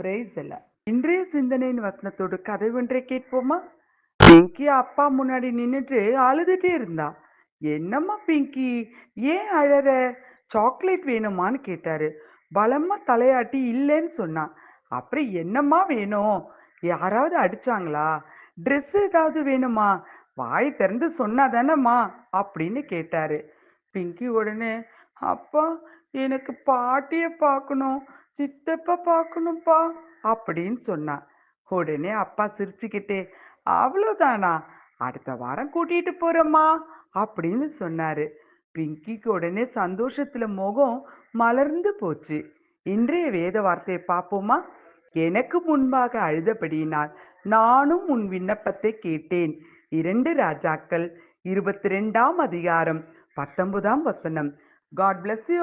Price எல்லாம். இன்றைய சிந்தனையின் வசனத்தோடு கதை ஒன்றை கேட்போமா? பிங்கி அப்பா முன்னாடி நின்னுட்டு அழுதுட்டே இருந்தா. என்னம்மா பிங்கி, ஏன் அழற? சாக்லேட் வேணுமான்னு கேட்டாரு. பலமா தலையாட்டி இல்லைன்னு சொன்னான். அப்புறம் என்னம்மா வேணும்? யாராவது அடிச்சாங்களா? ட்ரெஸ் ஏதாவது வேணுமா? வாய் திறந்து சொன்னாதானம்மா அப்படின்னு கேட்டாரு. பிங்கி உடனே, அப்பா, எனக்கு பாட்டிய பார்க்கணும், சித்தப்பா பார்க்கணும்ப்பா அப்படின்னு சொன்னா. உடனே அப்பா சிரிச்சுக்கிட்டே, அவ்வளோதானா, அடுத்த வாரம் கூட்டிட்டு போறேம்மா அப்படின்னு சொன்னாரு. பிங்கிக்கு உடனே சந்தோஷத்துல முகம் மலர்ந்து போச்சு. இன்றைய வேத வார்த்தையை பார்ப்போமா? எனக்கு முன்பாக அழுதபடியினால் நானும் உன் விண்ணப்பத்தை கேட்டேன். 2 ராஜாக்கள் 22ஆம் அதிகாரம் 19ஆம் வசனம். God bless you.